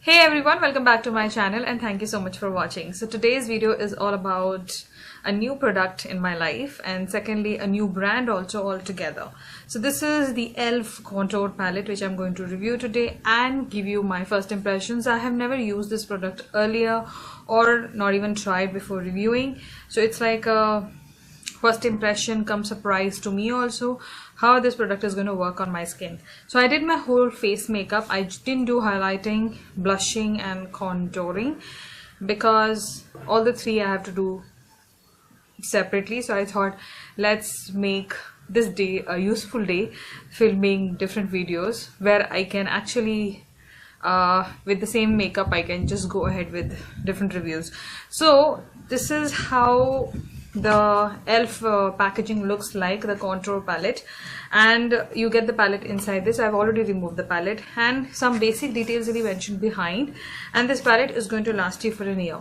Hey everyone, welcome back to my channel and thank you so much for watching. So today's video is all about a new product in my life and secondly a new brand also altogether. So this is the E.L.F Contour Palette which I'm going to review today and give you my first impressions. I have never used this product earlier or not even tried before reviewing. So it's like a first impression come surprise to me also how this product is going to work on my skin. So I did my whole face makeup. I didn't do highlighting, blushing and contouring because all the three I have to do separately. So I thought let's make this day a useful day filming different videos where I can actually with the same makeup I can just go ahead with different reviews. So this is how the E.L.F packaging looks like, the contour palette, and you get the palette inside this. I've already removed the palette and some basic details will be mentioned behind, and this palette is going to last you for a year.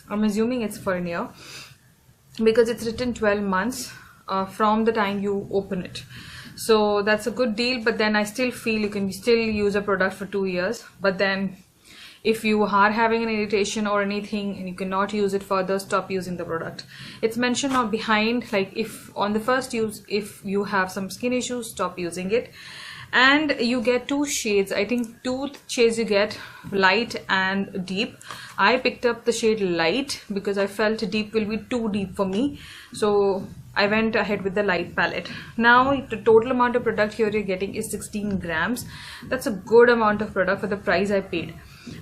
I'm assuming it's for a year because it's written 12 months from the time you open it. So that's a good deal, but then I still feel you can still use a product for 2 years, but then if you are having an irritation or anything and you cannot use it further, stop using the product. It's mentioned on behind, like if on the first use, if you have some skin issues, stop using it. And you get two shades. I think two shades you get, light and deep. I picked up the shade light because I felt deep will be too deep for me, so I went ahead with the light palette. Now the total amount of product here you're getting is 16 grams. That's a good amount of product for the price I paid.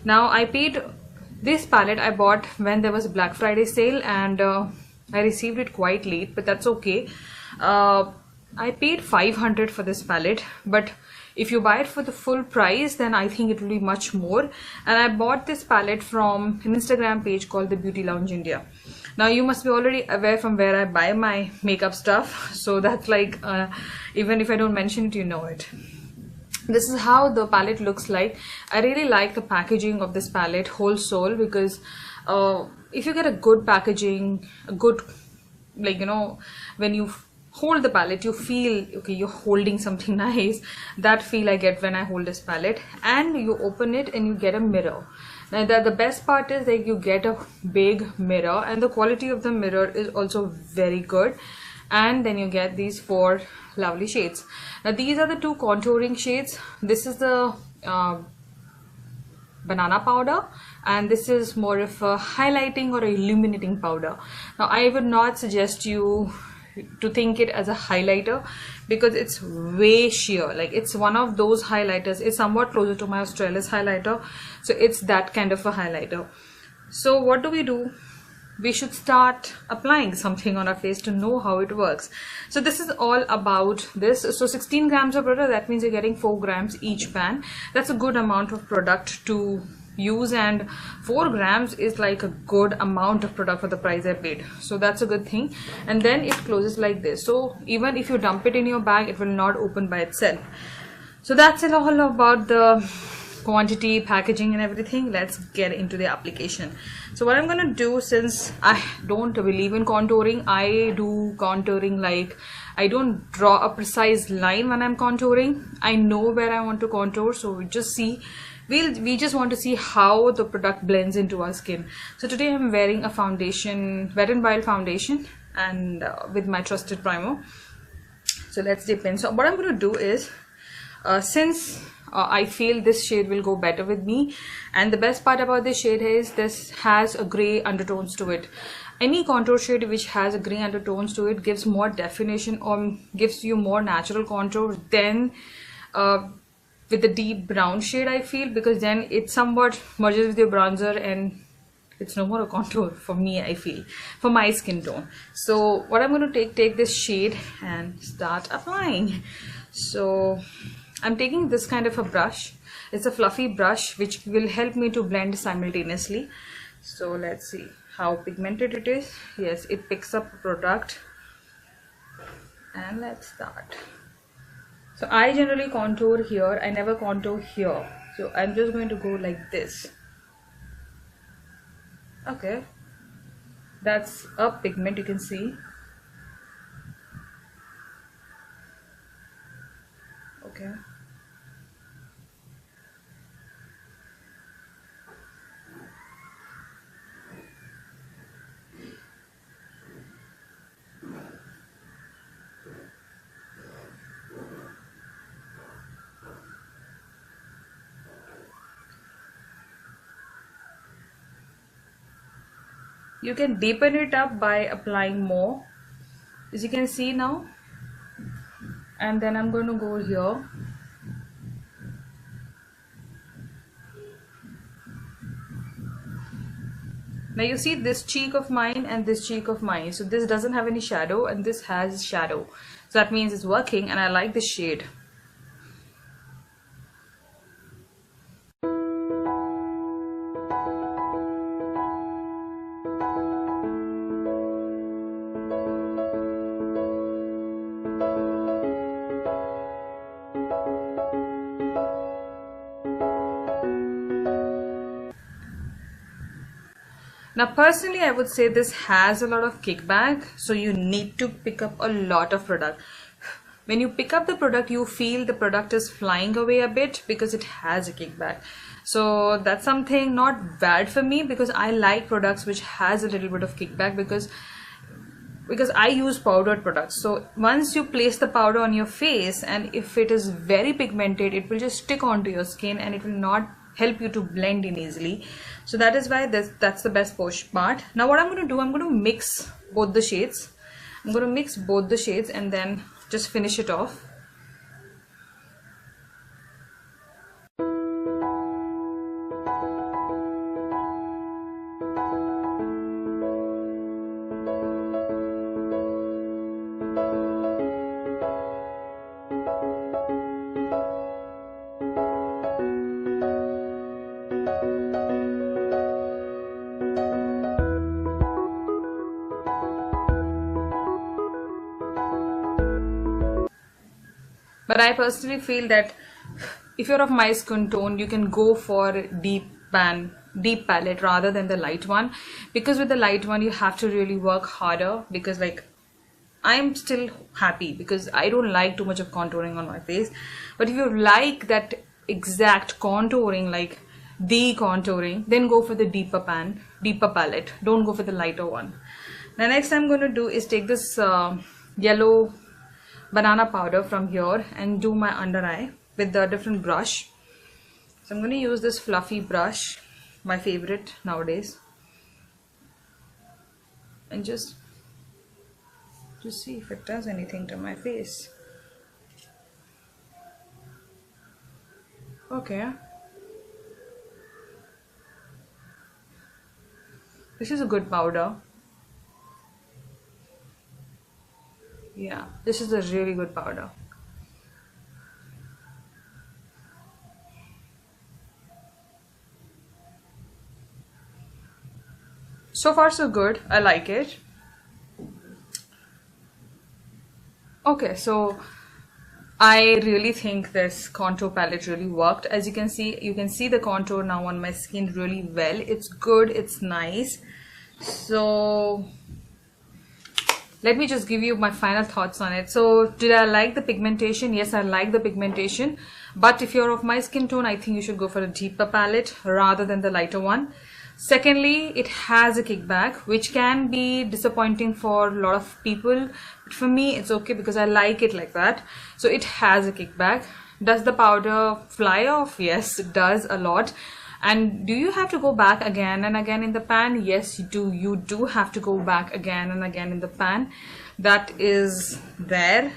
Now I paid this palette I bought when there was a Black Friday sale and I received it quite late, but that's okay. I paid 500 for this palette, but if you buy it for the full price then I think it will be much more. And I bought this palette from an Instagram page called the Beauty Lounge India. Now you must be already aware from where I buy my makeup stuff, so that's like even if I don't mention it, you know it. This is how the palette looks like. I really like the packaging of this palette, whole soul, because if you get a good packaging, a good, like, you know, when you hold the palette you feel okay, you're holding something nice. That feel I get when I hold this palette. And you open it and you get a mirror. Now the best part is that you get a big mirror and the quality of the mirror is also very good. And then you get these four lovely shades. Now these are the two contouring shades. This is the banana powder and this is more of a highlighting or a illuminating powder. Now I would not suggest you to think it as a highlighter because it's way sheer. Like it's one of those highlighters. It's somewhat closer to my Australis highlighter, so it's that kind of a highlighter. So what do? We should start applying something on our face to know how it works. So this is all about this. So 16 grams of product, that means you're getting 4 grams each pan. That's a good amount of product to use, and 4 grams is like a good amount of product for the price I paid. So that's a good thing. And then it closes like this. So even if you dump it in your bag, it will not open by itself. So that's it all about the quantity, packaging and everything. Let's get into the application. So what I'm gonna do, since I don't believe in contouring, I do contouring like I don't draw a precise line when I'm contouring. I know where I want to contour, so we just see, we just want to see how the product blends into our skin. So today I'm wearing a foundation, Wet n Wild foundation, and with my trusted primer. So let's dip in. So what I'm going to do is since I feel this shade will go better with me, and the best part about this shade is this has a gray undertones to it. Any contour shade which has a gray undertones to it gives more definition or gives you more natural contour than with the deep brown shade, I feel, because then it somewhat merges with your bronzer and it's no more a contour for me, I feel, for my skin tone. So what I'm going to take this shade and start applying. So I'm taking this kind of a brush. It's a fluffy brush which will help me to blend simultaneously. So let's see how pigmented it is. Yes, it picks up product. And let's start. So I generally contour here. I never contour here. So I'm just going to go like this. Okay. That's a pigment, you can see. Okay. You can deepen it up by applying more, as you can see now. And then I'm going to go here. Now you see this cheek of mine and this cheek of mine. So this doesn't have any shadow and this has shadow. So that means it's working, and I like this shade. Now personally I would say this has a lot of kickback, so you need to pick up a lot of product. When you pick up the product, you feel the product is flying away a bit because it has a kickback. So that's something not bad for me, because I like products which has a little bit of kickback, because I use powdered products. So once you place the powder on your face, and if it is very pigmented, it will just stick onto your skin and it will not help you to blend in easily. So that is why that's the best part. Now what I'm going to do, I'm going to mix both the shades. I'm going to mix both the shades and then just finish it off. But I personally feel that if you're of my skin tone, you can go for deep palette rather than the light one, because with the light one you have to really work harder, because like I'm still happy because I don't like too much of contouring on my face. But if you like that exact contouring, like the contouring, then go for the deeper palette. Don't go for the lighter one. Now next I'm going to do is take this yellow banana powder from here and do my under eye with the different brush. So I'm going to use this fluffy brush, my favorite nowadays, and just see if it does anything to my face. Okay, this is a good powder. Yeah, this is a really good powder. So far so good, I like it. Okay, so I really think this contour palette really worked. As you can see the contour now on my skin really well. It's good, it's nice. So let me just give you my final thoughts on it. So did I like the pigmentation? Yes, I like the pigmentation. But if you're of my skin tone, I think you should go for a deeper palette rather than the lighter one. Secondly, it has a kickback, which can be disappointing for a lot of people. But for me, it's okay because I like it like that. So it has a kickback. Does the powder fly off? Yes, it does a lot. And do you have to go back again and again in the pan? Yes, you do. You do have to go back again and again in the pan. That is there.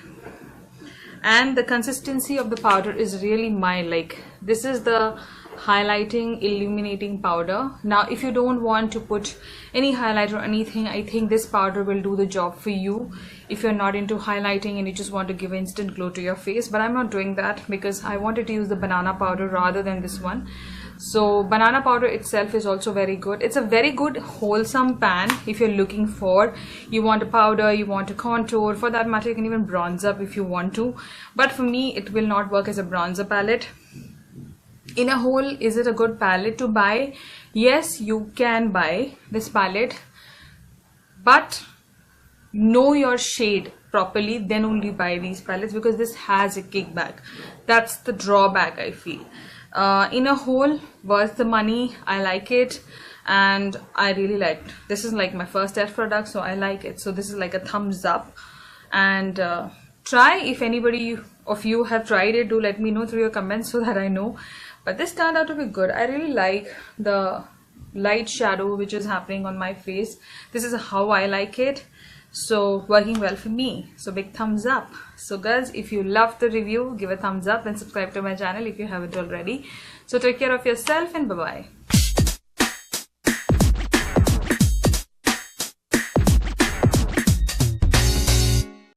And the consistency of the powder is really mild. Like, this is the highlighting illuminating powder. Now if you don't want to put any highlighter or anything, I think this powder will do the job for you if you're not into highlighting and you just want to give instant glow to your face. But I'm not doing that because I wanted to use the banana powder rather than this one. So banana powder itself is also very good. It's a very good wholesome pan if you're looking for, you want a powder, you want a contour. For that matter, you can even bronze up if you want to. But for me, it will not work as a bronzer palette. In a whole, is it a good palette to buy? Yes, you can buy this palette, but know your shade properly, then only buy these palettes, because this has a kickback. That's the drawback I feel. In a whole, worth the money. I like it and I really liked. This is like my first E.L.F product, so I like it. So this is like a thumbs up. And try, if anybody of you have tried it, do let me know through your comments so that I know. But this turned out to be good. I really like the light shadow which is happening on my face. This is how I like it, so working well for me, so big thumbs up. So guys, if you loved the review, give a thumbs up and subscribe to my channel if you haven't already. So take care of yourself and bye bye.